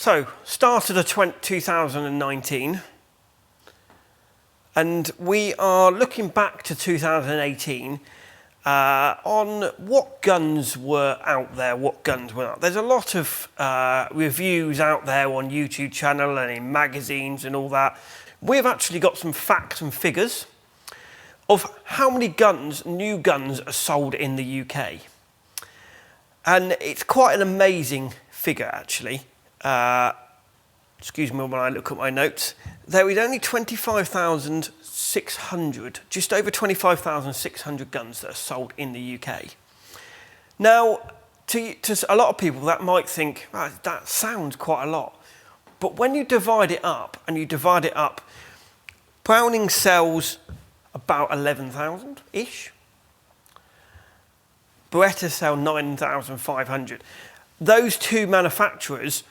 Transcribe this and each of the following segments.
So, started of 2019, and we are looking back to 2018 on what guns were out there, what guns were not. There's a lot of reviews out there on YouTube channel and in magazines and all that. We've actually got some facts and figures of how many guns, new guns, are sold in the UK. And it's quite an amazing figure, actually. Excuse me when I look at my notes. There is only 25,600, just over 25,600 guns that are sold in the UK. Now, to a lot of people, that might think, oh, that sounds quite a lot. But when you divide it up, Browning sells about 11,000-ish. Beretta sell 9,500. Those two manufacturers,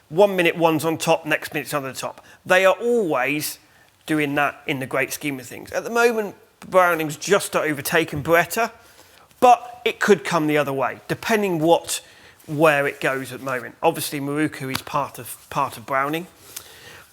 1 minute one's on top, next minute's on the top. They are always doing that in the great scheme of things. At the moment, Browning's just overtaken Beretta, but it could come the other way, depending where it goes at the moment. Obviously, Miroku is part of Browning.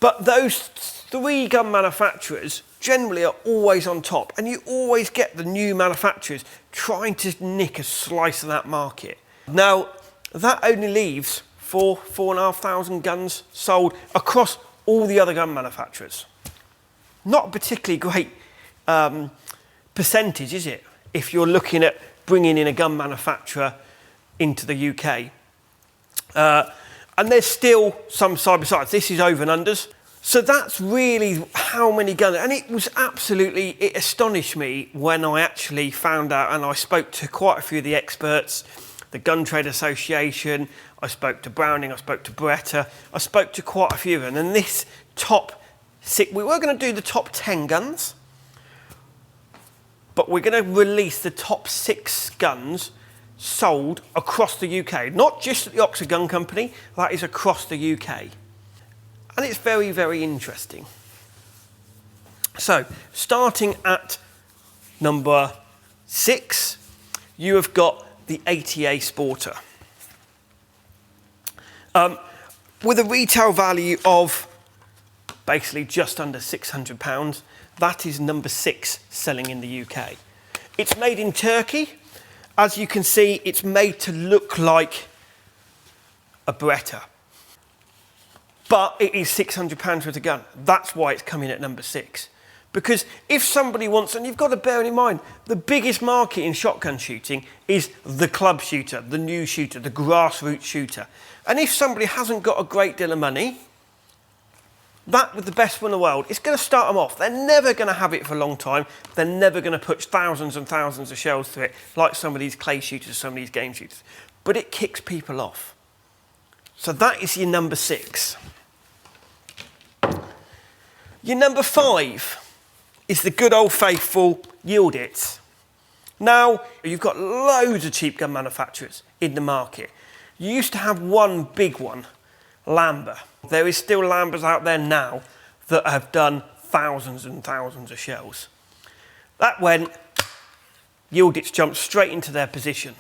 But those three gun manufacturers generally are always on top, and you always get the new manufacturers trying to nick a slice of that market. Now, that only leaves 4,500 guns sold across all the other gun manufacturers. Not a particularly great percentage, is it? If you're looking at bringing in a gun manufacturer into the UK. And there's still some side by sides. This is over and unders. So that's really how many guns, and it astonished me when I actually found out, and I spoke to quite a few of the experts, the Gun Trade Association, I spoke to Browning, I spoke to Beretta, I spoke to quite a few of them, and this top 6, we were going to do the top 10 guns, but we're going to release the top 6 guns sold across the UK, not just at the Oxford Gun Company, that is across the UK. And it's very, very interesting. So, starting at number 6, you have got the ATA Sporter. With a retail value of basically just under £600, that is number 6 selling in the UK. It's made in Turkey. As you can see, it's made to look like a Beretta. But it is £600 worth of gun. That's why it's coming at number 6. Because if somebody wants, and you've got to bear in mind, the biggest market in shotgun shooting is the club shooter, the new shooter, the grassroots shooter. And if somebody hasn't got a great deal of money, that with the best one in the world, it's going to start them off. They're never going to have it for a long time. They're never going to put thousands and thousands of shells through it, like some of these clay shooters, some of these game shooters. But it kicks people off. So that is your number 6. Your number 5 is the good old faithful Yildiz. Now, you've got loads of cheap gun manufacturers in the market. You used to have one big one, Lambert. There is still Lamberts out there now that have done thousands and thousands of shells. That went, Yildiz jumped straight into their position.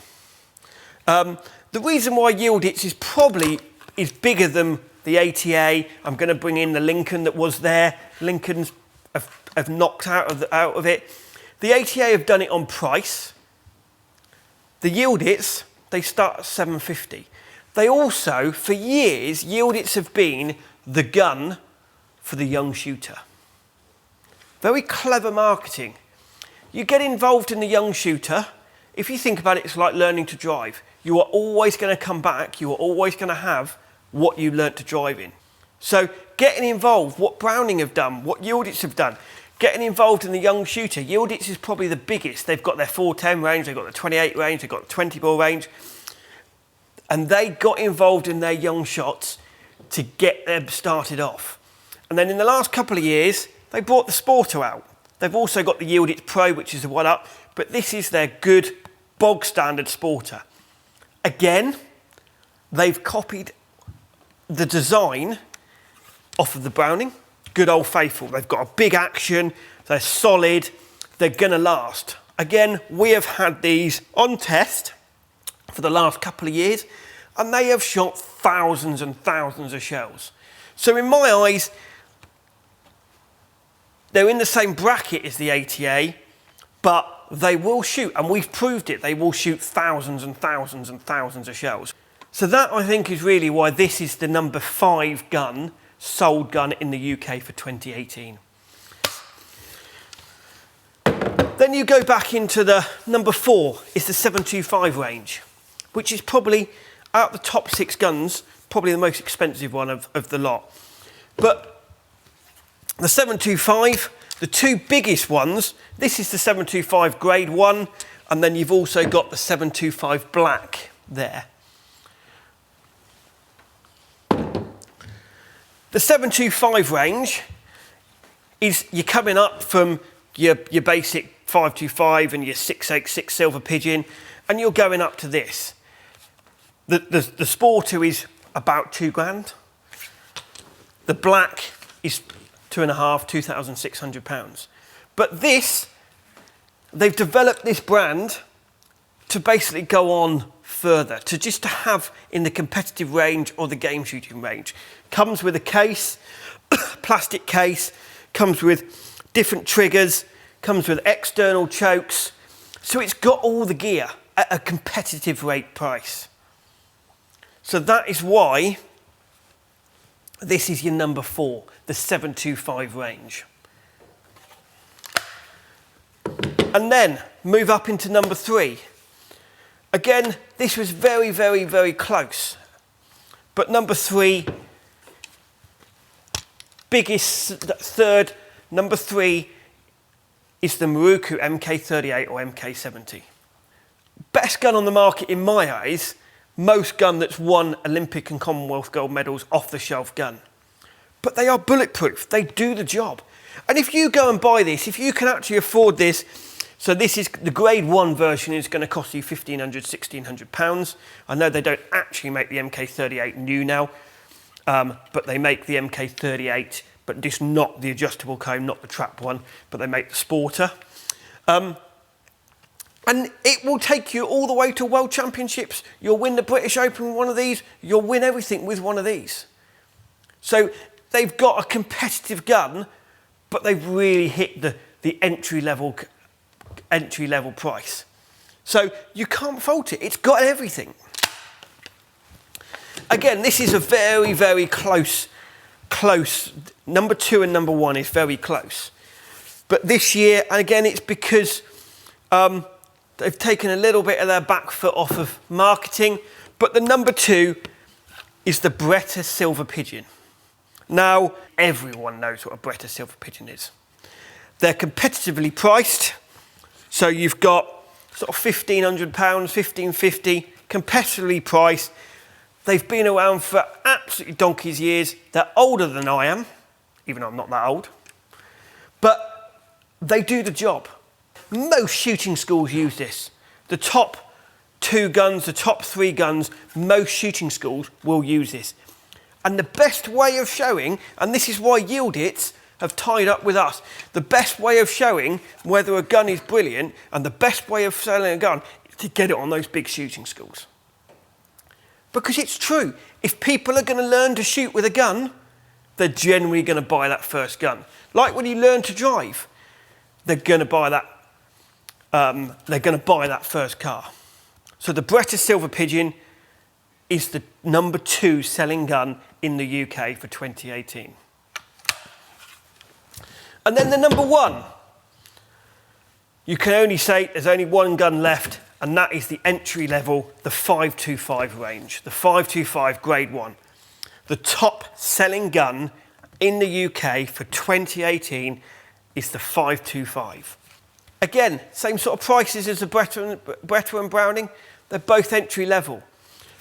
The reason why Yildiz is bigger than the ATA, I'm going to bring in the Lincoln that was there. Lincolns have knocked out of it. The ATA have done it on price. The Yildiz, they start at $750. They also, for years, Yildiz have been the gun for the young shooter. Very clever marketing. You get involved in the young shooter, if you think about it, it's like learning to drive. You are always going to come back, you are always going to have what you learnt to drive in. So getting involved, what Browning have done, what Yildiz have done, getting involved in the young shooter. Yildiz is probably the biggest. They've got their 410 range, they've got the 28 range, they've got the 20 ball range. And they got involved in their young shots to get them started off. And then in the last couple of years, they brought the Sporter out. They've also got the Yildiz Pro, which is the one up, but this is their good bog standard Sporter. Again, they've copied the design off of the Browning, good old faithful. They've got a big action, they're solid, they're going to last. Again, we have had these on test for the last couple of years, and they have shot thousands and thousands of shells. So in my eyes, they're in the same bracket as the ATA, but they will shoot, and we've proved it, they will shoot thousands and thousands and thousands of shells. So that, I think, is really why this is the number 5 gun, sold gun in the UK for 2018. Then you go back into the number 4, is the 725 range, which is probably, out of the top 6 guns, probably the most expensive one of the lot. But the 725, the 2 biggest ones, this is the 725 grade 1, and then you've also got the 725 black there. The 725 range is, you're coming up from your basic 525 and your 686 silver pigeon, and you're going up to this. The Sporter is about £2,000. The black is £2,600. But this, they've developed this brand to basically go on further, to just to have in the competitive range or the game shooting range. Comes with a case, plastic case, comes with different triggers, comes with external chokes. So it's got all the gear at a competitive rate price. So that is why this is your number 4, the 725 range. And then move up into number 3. Again, this was very, very, very close. But number 3, biggest, third, number 3 is the Miroku MK38 or MK70. Best gun on the market in my eyes, most gun that's won Olympic and Commonwealth gold medals, off-the-shelf gun. But they are bulletproof, they do the job. And if you go and buy this, if you can actually afford this, so this is the grade 1 version, is going to cost you £1,500, £1,600. I know they don't actually make the MK38 new now, but they make the MK38, but just not the adjustable comb, not the trap one, but they make the Sporter. And it will take you all the way to World Championships. You'll win the British Open with one of these, you'll win everything with one of these. So they've got a competitive gun, but they've really hit the entry level price. So you can't fault it. It's got everything. Again, this is a very, very close. Number 2 and number 1 is very close. But this year, and again, it's because they've taken a little bit of their back foot off of marketing. But the number 2 is the Beretta Silver Pigeon. Now, everyone knows what a Beretta Silver Pigeon is. They're competitively priced. So you've got sort of £1,500, £1,550, competitively priced. They've been around for absolutely donkey's years. They're older than I am, even though I'm not that old. But they do the job. Most shooting schools use this. The top 2 guns, the top 3 guns, most shooting schools will use this. And the best way of showing, and this is why Yildiz have tied up with us, the best way of showing whether a gun is brilliant and the best way of selling a gun is to get it on those big shooting schools. Because it's true, if people are going to learn to shoot with a gun, they're generally going to buy that first gun. Like when you learn to drive, they're going to buy that first car. So the Beretta Silver Pigeon is the number 2 selling gun in the UK for 2018. And then the number 1, you can only say there's only one gun left, and that is the entry level, the 525 range, the 525 grade 1. The top selling gun in the UK for 2018 is the 525. Again, same sort of prices as the Beretta and Browning. They're both entry level.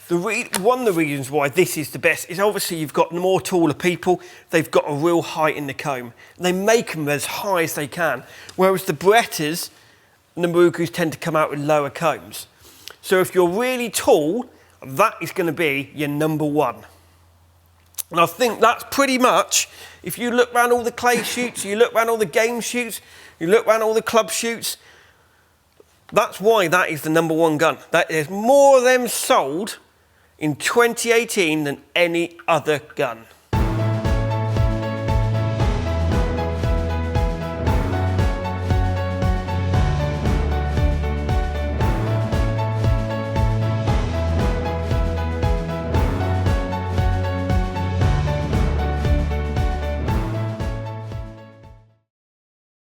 One of the reasons why this is the best is obviously you've got more taller people. They've got a real height in the comb. They make them as high as they can, whereas the Berettas and the Mirokus tend to come out with lower combs. So if you're really tall, that is going to be your number 1. And I think that's pretty much, if you look around all the clay shoots, you look around all the game shoots, you look around all the club shoots, that's why that is the number 1 gun. There's more of them sold in 2018 than any other gun.